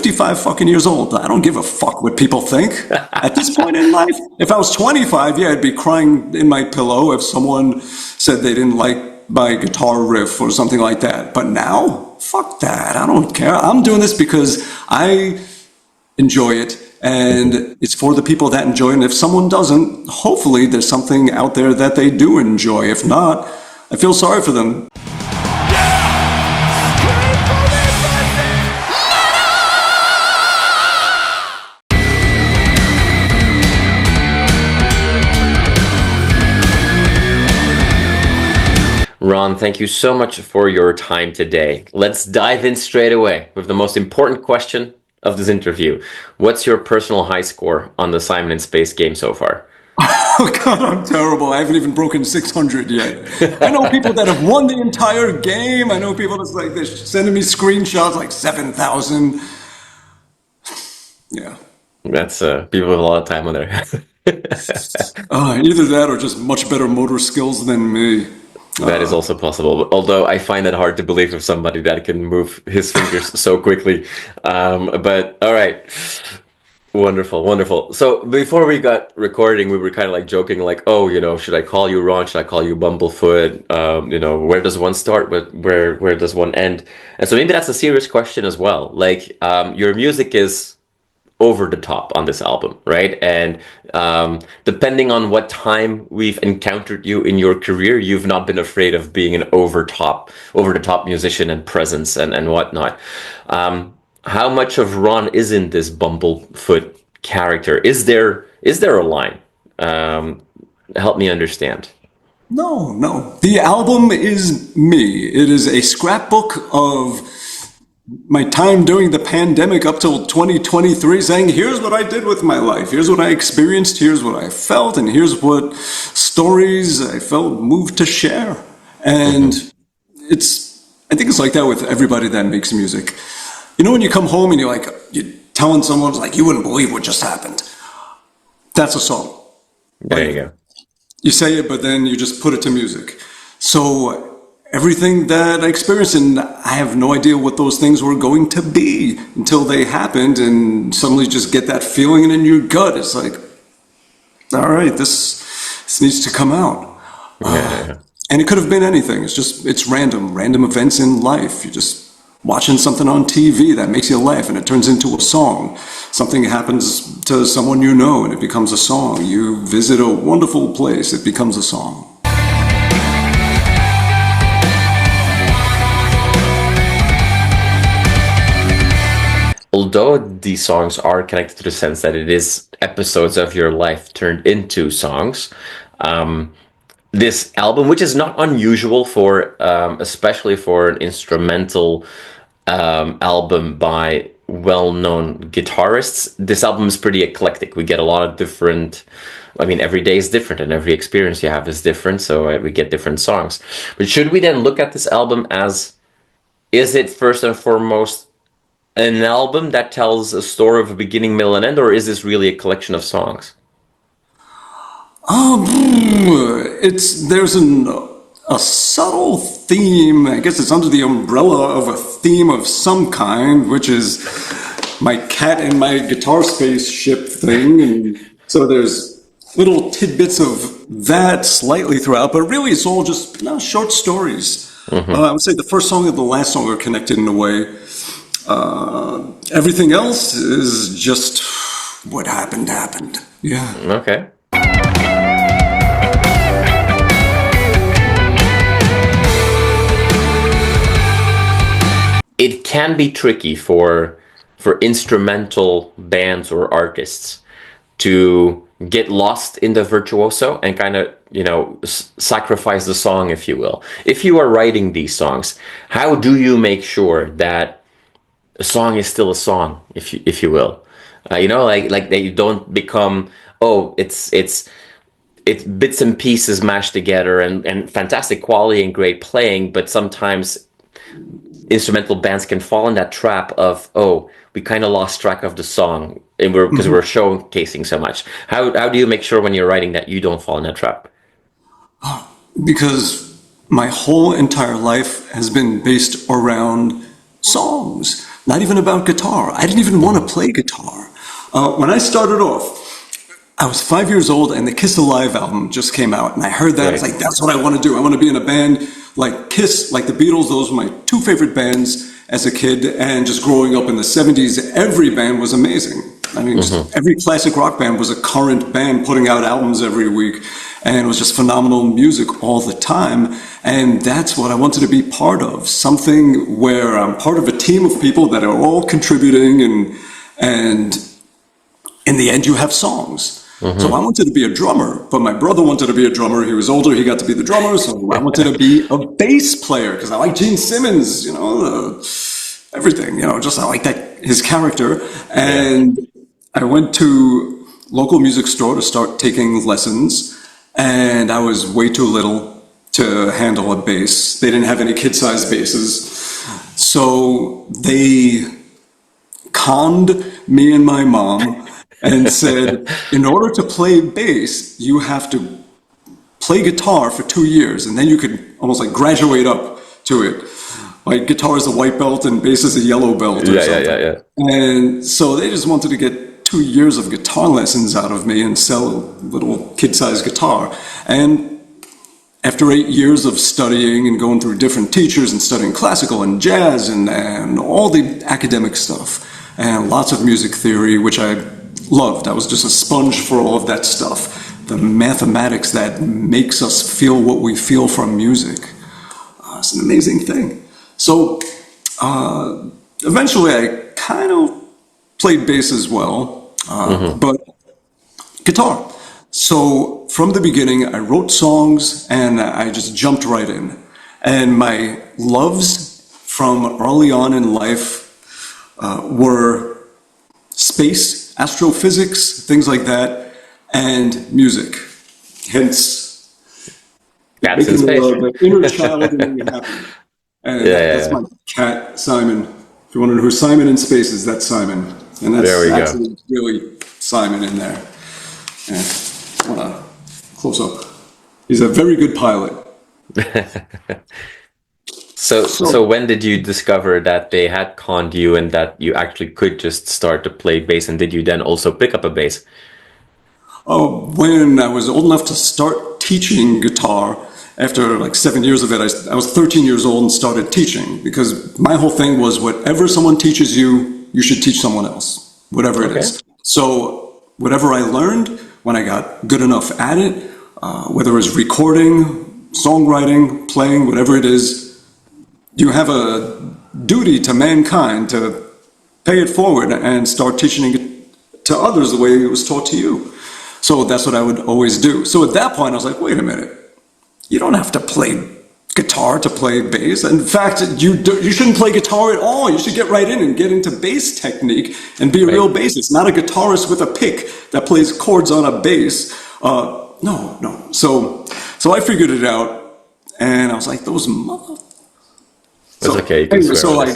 55 fucking years old. I don't give a fuck what people think. At this point in life, if I was 25, yeah, I'd be crying in my pillow if someone said they didn't like my guitar riff or something like that. But now, fuck that. I don't care. I'm doing this because I enjoy it, and it's for the people that enjoy it. And if someone doesn't, hopefully there's something out there that they do enjoy. If not, I feel sorry for them. Ron, thank you so much for your time today. Let's dive in straight away with the most important question of this interview. What's your personal high score on the Simon and Space game so far? Oh God, I'm terrible. I haven't even broken 600 yet. I know people that have won the entire game. I know people that's like, they're sending me screenshots like 7,000. Yeah. That's people with a lot of time on their hands. Either that or just much better motor skills than me. That is also possible, although I find it hard to believe of somebody that can move his fingers so quickly. But all right, wonderful, wonderful. So before we got recording, we were kind of like joking, like, oh, you know, should I call you Ron? Should I call you Bumblefoot? You know, where does one start? Where does one end? And so maybe that's a serious question as well. Like, your music is over the top on this album, right? And depending on what time we've encountered you in your career, you've not been afraid of being an over the top musician and presence and whatnot. How much of Ron is in this Bumblefoot character? Is there a line? Help me understand. No. The album is me. It is a scrapbook of my time during the pandemic up till 2023, saying, here's what I did with my life, here's what I experienced, here's what I felt, and here's what stories I felt moved to share. And I think it's like that with everybody that makes music. You know, when you come home and you're telling someone, like, you wouldn't believe what just happened. That's a song. There you go. You say it, but then you just put it to music. So everything that I experienced, and I have no idea what those things were going to be until they happened, and suddenly just get that feeling in your gut. It's like, all right, this needs to come out. And it could have been anything. It's random events in life. You're just watching something on TV that makes you laugh and it turns into a song. Something happens to someone you know and it becomes a song. You visit a wonderful place, it becomes a song. Although these songs are connected to the sense that it is episodes of your life turned into songs, this album, which is not unusual for, especially for an instrumental album by well-known guitarists, this album is pretty eclectic. We get a lot of different, I mean, every day is different and every experience you have is different, so we get different songs. But should we then look at this album as, is it first and foremost an album that tells a story of a beginning, middle, and end, or is this really a collection of songs? There's a subtle theme. I guess it's under the umbrella of a theme of some kind, which is my cat and my guitar spaceship thing. And so there's little tidbits of that slightly throughout, but really it's all just short stories. I would say the first song and the last song are connected in a way. Everything else is just what happened. Yeah. Okay. It can be tricky for instrumental bands or artists to get lost in the virtuoso and kind of, sacrifice the song, if you will. If you are writing these songs, how do you make sure that a song is still a song, if you will? Like they don't become, it's bits and pieces mashed together and fantastic quality and great playing, but sometimes instrumental bands can fall in that trap of, we kind of lost track of the song and because we're showcasing so much. How do you make sure when you're writing that you don't fall in that trap? Because my whole entire life has been based around songs. not even about guitar. I didn't even want to play guitar. When I started off, I was 5 years old and the Kiss Alive album just came out, and I heard that. I was like, that's what I want to do. I want to be in a band like Kiss, like the Beatles. Those were my two favorite bands as a kid, and just growing up in the 70s, every band was amazing. I mean, just every classic rock band was a current band putting out albums every week, and it was just phenomenal music all the time. And that's what I wanted to be part of, something where I'm part of a team of people that are all contributing, and in the end you have songs. So I wanted to be a drummer, but my brother wanted to be a drummer. He was older, he got to be the drummer, so I wanted to be a bass player because I like Gene Simmons, you know, everything, you know, just I like that, his character. And I went to local music store to start taking lessons, and I was way too little to handle a bass. They didn't have any kid-sized basses. So they conned me and my mom and said, in order to play bass, you have to play guitar for 2 years, and then you could almost like graduate up to it. Like guitar is a white belt and bass is a yellow belt or something. And so they just wanted to get 2 years of guitar lessons out of me and sell a little kid-sized guitar. And after 8 years of studying and going through different teachers and studying classical and jazz and all the academic stuff and lots of music theory, which I loved. I was just a sponge for all of that stuff. The mathematics that makes us feel what we feel from music. It's an amazing thing. So eventually I kind of played bass as well, but guitar. So from the beginning, I wrote songs and I just jumped right in. And my loves from early on in life were space, astrophysics, things like that, and music. Hence, Cats in making space. the inner child in me happy. And that's my cat, Simon. If you want to know who Simon in Space is, that's Simon. And that's actually really Simon in there. And I want to close up. He's a very good pilot. So when did you discover that they had conned you and that you actually could just start to play bass? And did you then also pick up a bass? When I was old enough to start teaching guitar, after like 7 years of it, I was 13 years old and started teaching, because my whole thing was whatever someone teaches you, you should teach someone else, whatever it is. So whatever I learned, when I got good enough at it, whether it was recording, songwriting, playing, whatever it is, you have a duty to mankind to pay it forward and start teaching it to others the way it was taught to you. So that's what I would always do. So at that point, I was like, wait a minute. You don't have to play guitar to play bass. In fact, you shouldn't play guitar at all. You should get right in and get into bass technique and be a real bassist, not a guitarist with a pick that plays chords on a bass. No. So I figured it out, and I was like, those mother... That's okay. Anyway, so I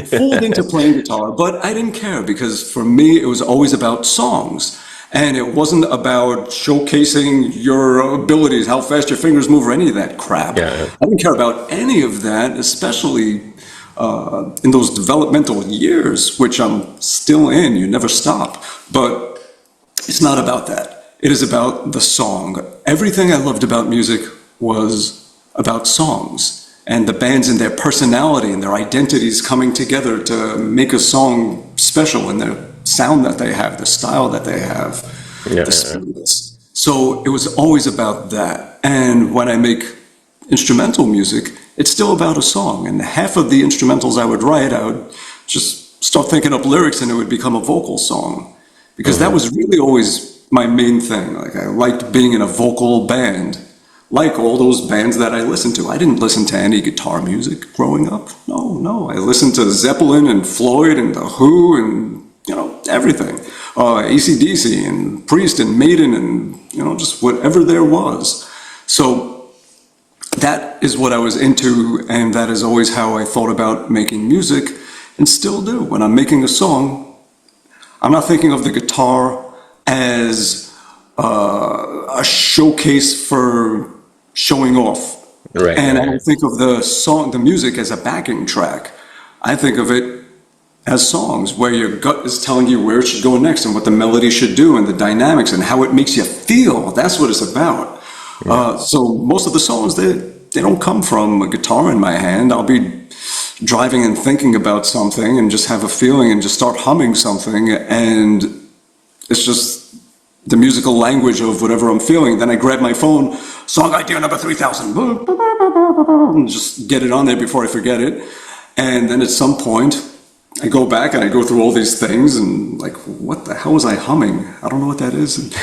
fooled into playing guitar, but I didn't care, because for me, it was always about songs. And it wasn't about showcasing your abilities, how fast your fingers move, or any of that crap. I didn't care about any of that, especially in those developmental years, which I'm still in. You never stop. But it's not about that. It is about the song. Everything I loved about music was about songs, and the bands and their personality and their identities coming together to make a song special, and their sound that they have, the style that they have, the spirits. So it was always about that. And when I make instrumental music, it's still about a song. And half of the instrumentals I would write, I would just start thinking up lyrics and it would become a vocal song. Because that was really always my main thing. Like, I liked being in a vocal band, like all those bands that I listened to. I didn't listen to any guitar music growing up. No. I listened to Zeppelin and Floyd and The Who and, everything. AC/DC and Priest and Maiden and, just whatever there was. So that is what I was into, and that is always how I thought about making music, and still do. When I'm making a song, I'm not thinking of the guitar as a showcase for showing off. And I don't think of the music as a backing track. I think of it as songs, where your gut is telling you where it should go next and what the melody should do and the dynamics and how it makes you feel. That's what it's about. So most of the songs, they don't come from a guitar in my hand. I'll be driving and thinking about something and just have a feeling and just start humming something, and it's just the musical language of whatever I'm feeling. Then I grab my phone, song idea number 3000, and just get it on there before I forget it. And then at some point, I go back and I go through all these things and like, what the hell was I humming? I don't know what that is.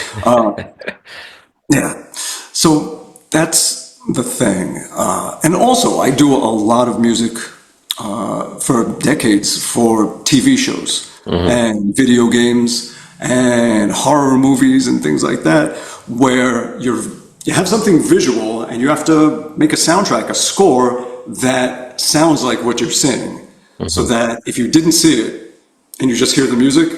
Yeah. So that's the thing. And also I do a lot of music for decades for TV shows and video games and horror movies and things like that, where you have something visual and you have to make a soundtrack, a score that sounds like what you're seeing. So that if you didn't see it and you just hear the music,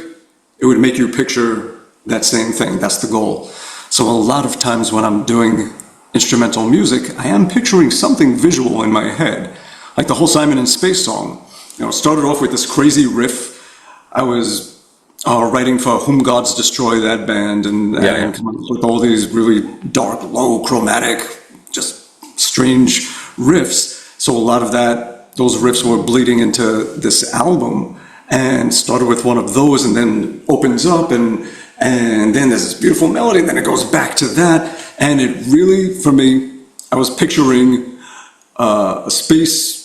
it would make you picture that same thing. That's the goal. So a lot of times when I'm doing instrumental music, I am picturing something visual in my head. Like the whole Simon and Space song, it started off with this crazy riff. I was writing for Whom Gods Destroy, that band, and coming up with all these really dark, low, chromatic, just strange riffs. So a lot of those riffs were bleeding into this album, and started with one of those, and then opens up, and then there's this beautiful melody, and then it goes back to that, and it really, for me, I was picturing a space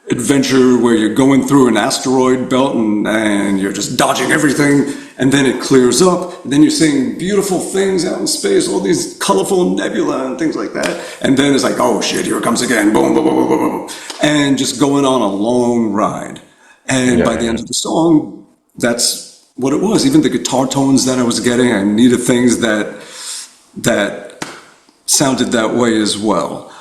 adventure where you're going through an asteroid belt and you're just dodging everything, and then it clears up, and then you're seeing beautiful things out in space, all these colorful nebula and things like that, and then it's like, oh shit, here it comes again, boom, boom, boom, boom, boom, boom, and just going on a long ride. And by the end of the song, that's what it was. Even the guitar tones that I was getting, I needed things that sounded that way as well.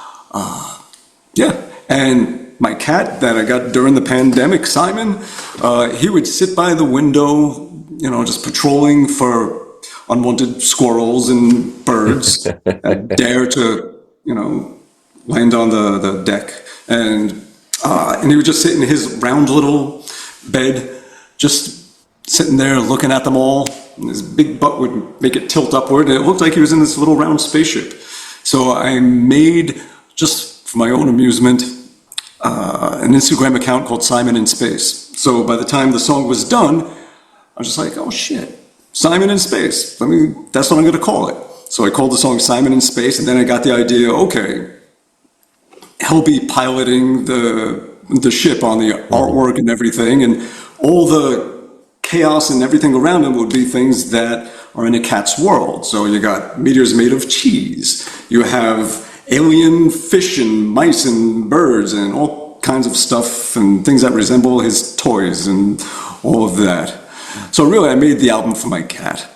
And my cat that I got during the pandemic, Simon, he would sit by the window, just patrolling for unwanted squirrels and birds that dare to, land on the deck. And he would just sit in his round little bed, just sitting there looking at them all. And his big butt would make it tilt upward. And it looked like he was in this little round spaceship. So I made, just for my own amusement, an Instagram account called Simon in Space. So by the time the song was done, I was just like, oh shit, Simon in Space. That's what I'm going to call it. So I called the song Simon in Space, and then I got the idea, okay, he'll be piloting the ship on the artwork and everything, and all the chaos and everything around him would be things that are in a cat's world. So you got meteors made of cheese, you have alien fish and mice and birds and all kinds of stuff and things that resemble his toys and all of that. So really, I made the album for my cat.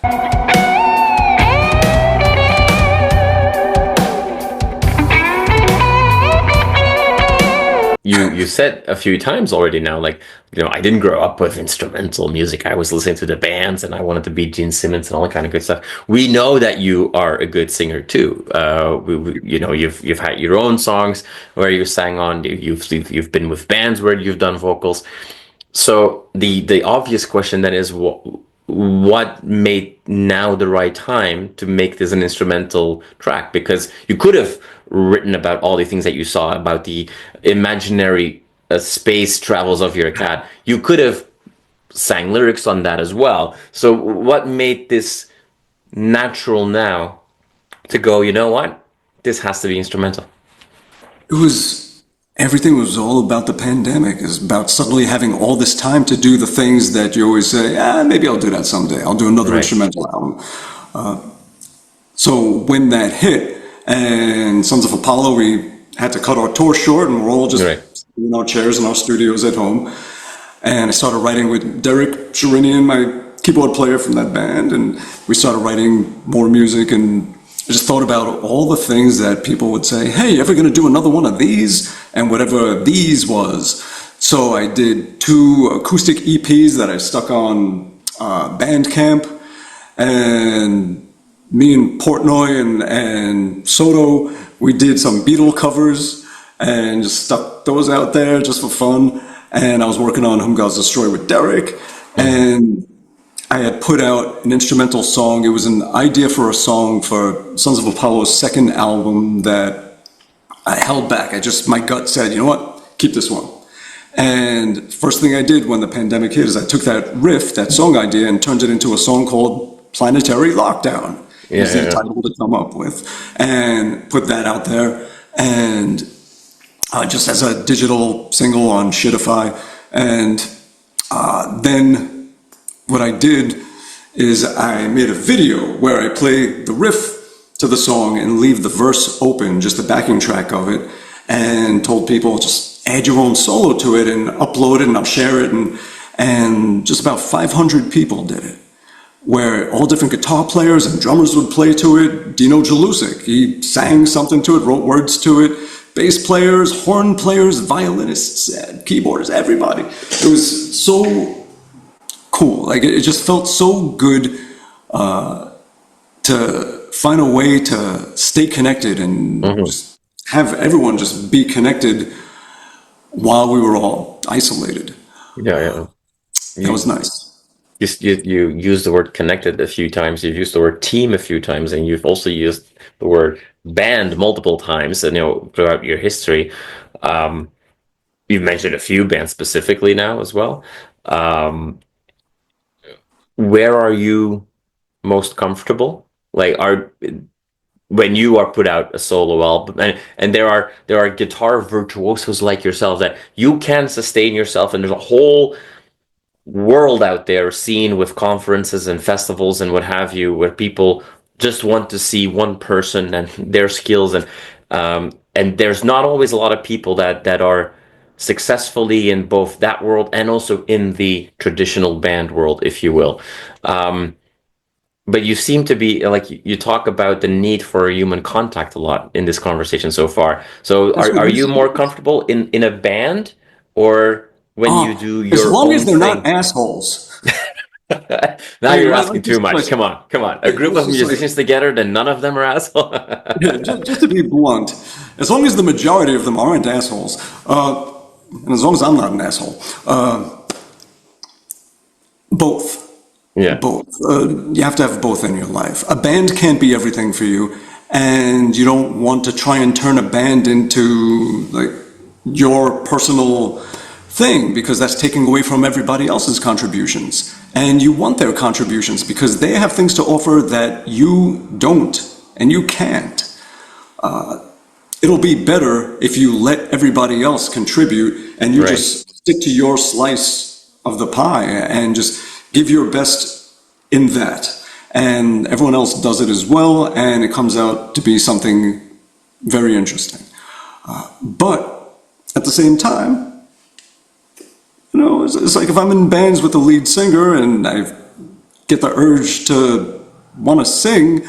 You said a few times already now, like, I didn't grow up with instrumental music. I was listening to the bands and I wanted to be Gene Simmons and all that kind of good stuff. We know that you are a good singer too. You've had your own songs where you sang on, you've been with bands where you've done vocals. So the obvious question then is, what made now the right time to make this an instrumental track? Because you could have written about all the things that you saw, about the imaginary space travels of your cat. You could have sang lyrics on that as well. So what made this natural now to go, you know what, this has to be instrumental? Everything was all about the pandemic. It was about suddenly having all this time to do the things that you always say, maybe I'll do that someday. I'll do another instrumental album. So when that hit, and Sons of Apollo, we had to cut our tour short, and we're all just in our chairs in our studios at home. And I started writing with Derek Sherinian, my keyboard player from that band, and we started writing more music, and I just thought about all the things that people would say, hey, you ever going to do another one of these? And whatever these was. So I did 2 acoustic EPs that I stuck on Bandcamp, and me and Portnoy and Soto, we did some Beatle covers and just stuck those out there just for fun. and I was working on Whom Gods Destroy with Derek, and I had put out an instrumental song. It was an idea for a song for Sons of Apollo's second album that I held back. My gut said, you know what, keep this one. And first thing I did when the pandemic hit is I took that riff, that song idea, and turned it into a song called Planetary Lockdown. Yeah, Was the title to come up with, and put that out there, and just as a digital single on Shitify. And then what I did is I made a video where I play the riff to the song and leave the verse open, just the backing track of it, and told people just add your own solo to it and upload it and I'll share it. And just about 500 people did it, where all different guitar players and drummers would play to it. Dino Jalusic, he sang something to it, wrote words to it. Bass players, horn players, violinists, keyboardists, everybody. It was so cool. Like it just felt so good to find a way to stay connected and just have everyone just be connected while we were all isolated. Yeah. That was nice. You used the word connected a few times. You've used the word team a few times, and you've also used the word band multiple times. And throughout your history, you've mentioned a few bands specifically now as well. Where are you most comfortable? Like, when you are put out a solo album, and there are guitar virtuosos like yourself that you can sustain yourself, and there's a whole world out there seen with conferences and festivals and what have you, where people just want to see one person and their skills, and there's not always a lot of people that are successfully in both that world and also in the traditional band world, if you will. But you seem to be like, you talk about the need for human contact a lot in this conversation so far. So are you more comfortable in a band, or when you do your as long as they're thing? not assholes. Now you're asking too much. Come on. A group of musicians together, then none of them are assholes. Yeah, just to be blunt, as long as the majority of them aren't assholes, and as long as I'm not an asshole, both. Yeah. Both. You have to have both in your life. A band can't be everything for you, and you don't want to try and turn a band into like your personal thing, because that's taking away from everybody else's contributions. And you want their contributions because they have things to offer that you don't and you can't. It'll be better if you let everybody else contribute and you just stick to your slice of the pie and just give your best in that. And everyone else does it as well, and it comes out to be something very interesting. But at the same time, it's like if I'm in bands with the lead singer and I get the urge to want to sing,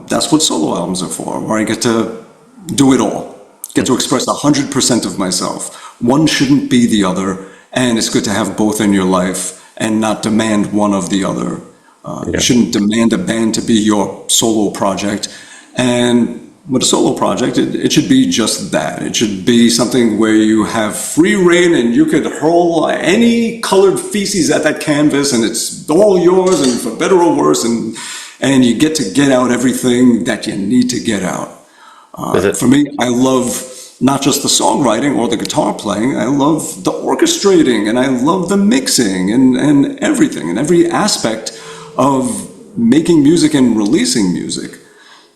that's what solo albums are for, where I get to do it all, get to express 100% of myself. One shouldn't be the other, and it's good to have both in your life and not demand one of the other. You shouldn't demand a band to be your solo project. And with a solo project, it should be just that. It should be something where you have free reign and you could hurl any colored feces at that canvas and it's all yours, and for better or worse, and you get to get out everything that you need to get out. For me, I love not just the songwriting or the guitar playing, I love the orchestrating, and I love the mixing and everything, and every aspect of making music and releasing music.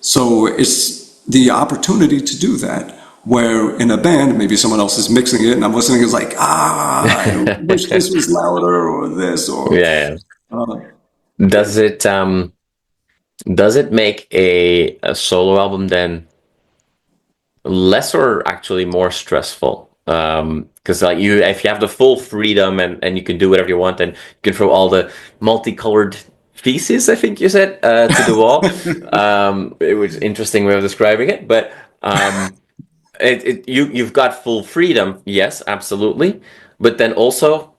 So it's the opportunity to do that, where in a band, maybe someone else is mixing it and I'm listening, it's like, I wish this was louder or this, or... Does it make a solo album then less or actually more stressful? Because like if you have the full freedom and you can do whatever you want, and you can throw all the multicolored feces, I think you said, to the wall. It was an interesting way of describing it, but you've got full freedom, yes, absolutely, but then also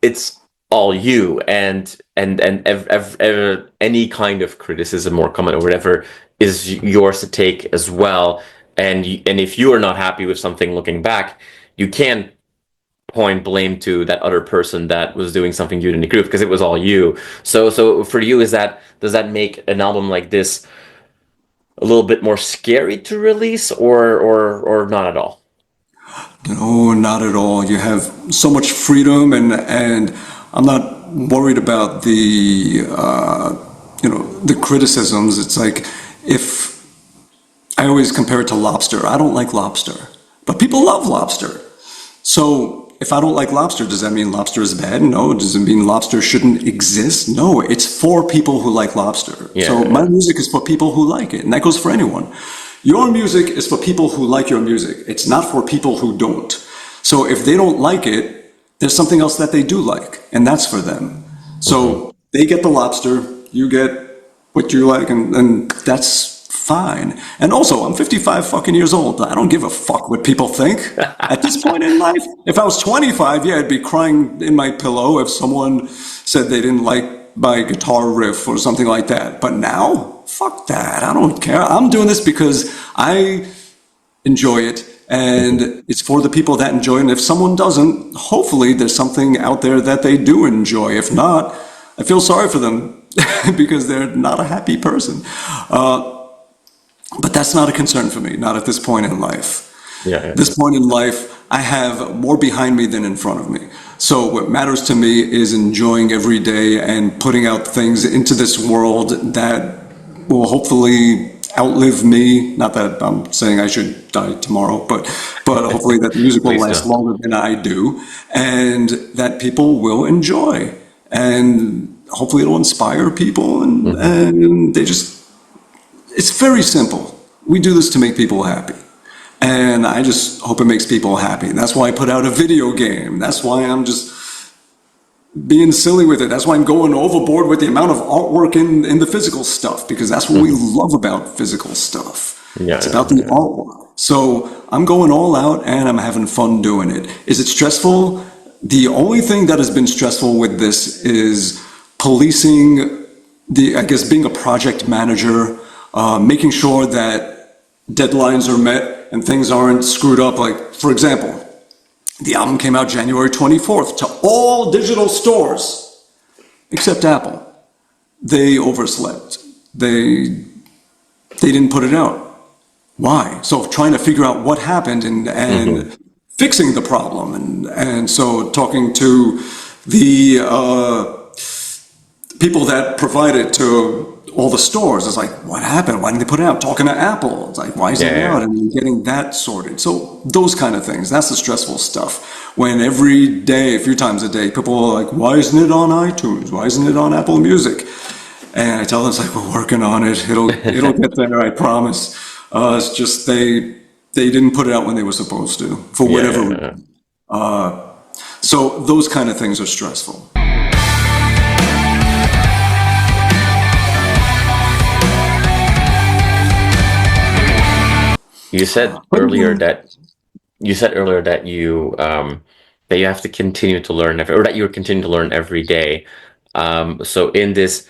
it's all you, and any kind of criticism or comment or whatever is yours to take as well. And if you are not happy with something looking back, you can point blame to that other person that was doing something you didn't agree with, because it was all you. So for you, does that make an album like this a little bit more scary to release, or not at all? No, not at all. You have so much freedom, and I'm not worried about the criticisms. It's like, if I always compare it to lobster. I don't like lobster, but people love lobster. So if I don't like lobster, does that mean lobster is bad? No. Does it mean lobster shouldn't exist? No. It's for people who like lobster. Yeah. So my music is for people who like it, and that goes for anyone. Your music is for people who like your music. It's not for people who don't. So if they don't like it, there's something else that they do like, and that's for them. So they get the lobster, you get what you like, and that's fine. And also, I'm 55 fucking years old. I don't give a fuck what people think. At this point in life, if I was 25, yeah, I'd be crying in my pillow if someone said they didn't like my guitar riff or something like that. But now, fuck that. I don't care. I'm doing this because I enjoy it, and it's for the people that enjoy it. And if someone doesn't, hopefully there's something out there that they do enjoy. If not, I feel sorry for them because they're not a happy person. But that's not a concern for me, not at this point in life. Yeah. This point in life, I have more behind me than in front of me. So what matters to me is enjoying every day and putting out things into this world that will hopefully outlive me. Not that I'm saying I should die tomorrow, but hopefully that the music will last longer than I do, and that people will enjoy. And hopefully it'll inspire people, and they just... It's very simple. We do this to make people happy. And I just hope it makes people happy. And that's why I put out a video game. That's why I'm just being silly with it. That's why I'm going overboard with the amount of artwork in the physical stuff, because that's what we love about physical stuff. Yeah, it's about the artwork. So I'm going all out and I'm having fun doing it. Is it stressful? The only thing that has been stressful with this is policing being a project manager, making sure that deadlines are met and things aren't screwed up. Like, for example, the album came out January 24th to all digital stores except Apple. They overslept. They didn't put it out. Why? So trying to figure out what happened and fixing the problem. And so talking to the people that provide it to all the stores, it's like, what happened? Why didn't they put it out? Talking to Apple, it's like, why isn't it out? And getting that sorted. So those kind of things, that's the stressful stuff. When every day, a few times a day, people are like, why isn't it on iTunes? Why isn't it on Apple Music? And I tell them, it's like, we're working on it. It'll get there, I promise. It's just they didn't put it out when they were supposed to, for whatever reason. So those kind of things are stressful. You said earlier that you that you have to continue to learn or that you continue to learn every day. So in this,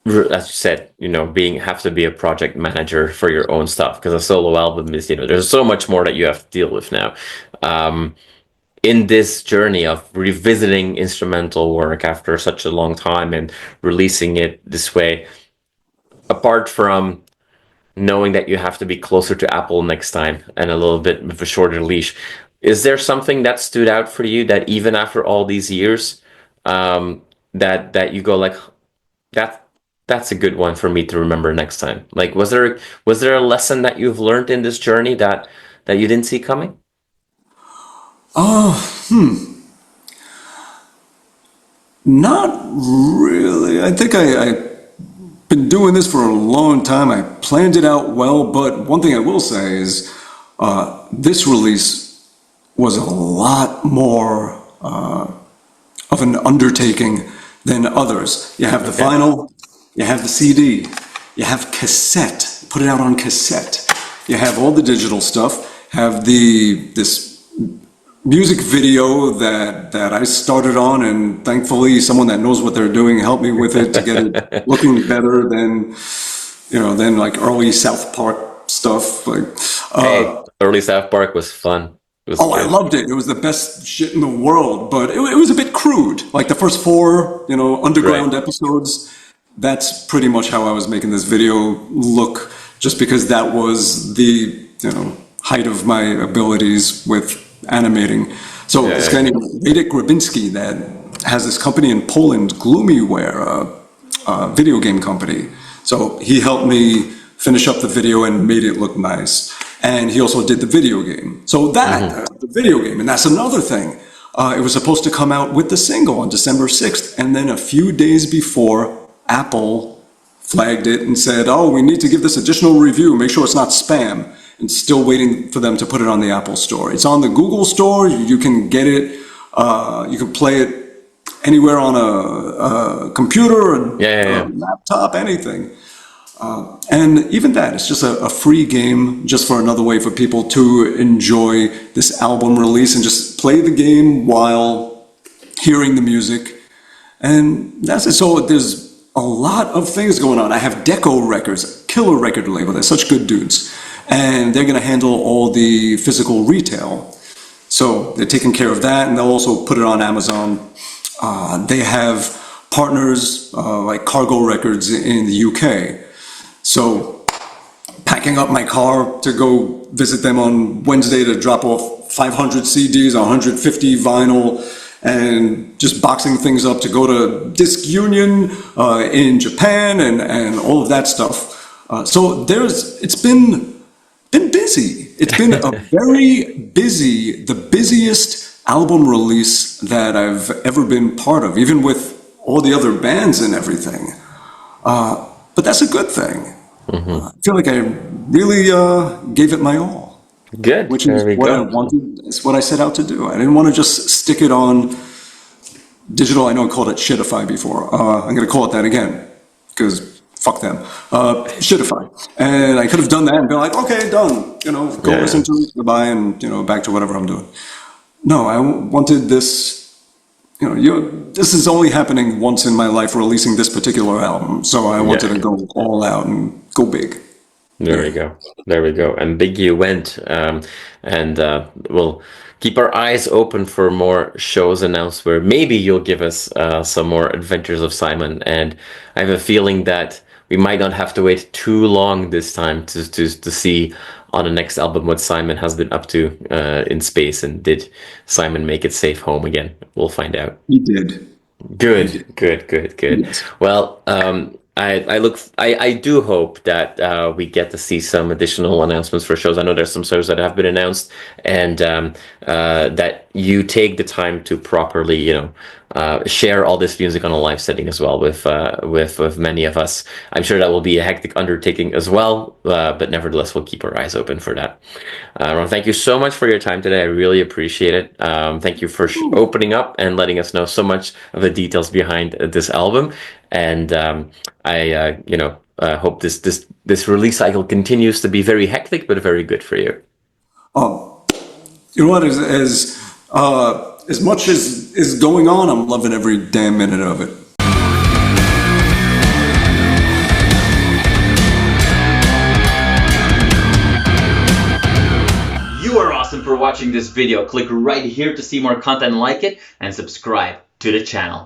as you said, have to be a project manager for your own stuff, because a solo album is, there's so much more that you have to deal with now. In this journey of revisiting instrumental work after such a long time and releasing it this way, apart from knowing that you have to be closer to Apple next time and a little bit of a shorter leash, is there something that stood out for you that even after all these years, that you go like, that's a good one for me to remember next time? Like, was there a lesson that you've learned in this journey that you didn't see coming? Not really. I think I've been doing this for a long time. I planned it out well, but one thing I will say is this release was a lot more of an undertaking than others. You have the vinyl, you have the CD, you have cassette, put it out on cassette. You have all the digital stuff, have this music video that I started on, and thankfully someone that knows what they're doing helped me with it to get it looking better than like early South Park stuff. Like, hey, early South Park was fun. Was Oh, I good. loved it. It was the best shit in the world, but it was a bit crude. Like the first four, Right. underground episodes, that's pretty much how I was making this video look, just because that was the, height of my abilities with animating. So Yeah, this yeah, guy yeah. named Radek Grabinski that has this company in Poland, Gloomyware, a video game company. So he helped me finish up the video and made it look nice. And he also did the video game. So Hmm. the video game, and that's another thing. It was supposed to come out with the single on December 6th, and then a few days before, Apple flagged it and said, "Oh, we need to give this additional review. Make sure it's not spam." And still waiting for them to put it on the Apple Store. It's on the Google Store. You can get it. You can play it anywhere on a computer, Yeah, yeah, a yeah. laptop, anything. And even that, it's just a free game, just for another way for people to enjoy this album release and just play the game while hearing the music. And that's it. So there's a lot of things going on. I have Deco Records, a killer record label. They're such good dudes. And they're going to handle all the physical retail. So they're taking care of that, and they'll also put it on Amazon. They have partners like Cargo Records in the UK. So packing up my car to go visit them on Wednesday to drop off 500 CDs, 150 vinyl, and just boxing things up to go to Disc Union in Japan and all of that stuff. So it's been busy. It's been a very busy, the busiest album release that I've ever been part of, even with all the other bands and everything. But that's a good thing. Hmm. I feel like I really gave it my all, Good. which There is we what I go. wanted. It's what I set out to do. I didn't want to just stick it on digital. I know I called it Shitify before. I'm going to call it that again because fuck them. Shitify. And I could have done that and been like, okay, done. Go Yeah, yeah. listen to it, goodbye, and back to whatever I'm doing. No, I wanted this. This is only happening once in my life, releasing this particular album. So I wanted Yeah. to go all out and go big. There we Yeah. go. There we go. And big you went. And we'll keep our eyes open for more shows announced where maybe you'll give us some more adventures of Simon. And I have a feeling that we might not have to wait too long this time to see on the next album what Simon has been up to in space. And did Simon make it safe home again? We'll find out. He did. He Good, did. good, good, good. Yes. Well, I do hope that we get to see some additional announcements for shows. I know there's some shows that have been announced, and that you take the time to properly, share all this music on a live setting as well with many of us. I'm sure that will be a hectic undertaking as well, but nevertheless, we'll keep our eyes open for that. Ron, thank you so much for your time today. I really appreciate it. Thank you for opening up and letting us know so much of the details behind this album. And I hope this release cycle continues to be very hectic, but very good for you. Um, you know what? As much as is going on, I'm loving every damn minute of it. You are awesome for watching this video. Click right here to see more content like it and subscribe to the channel.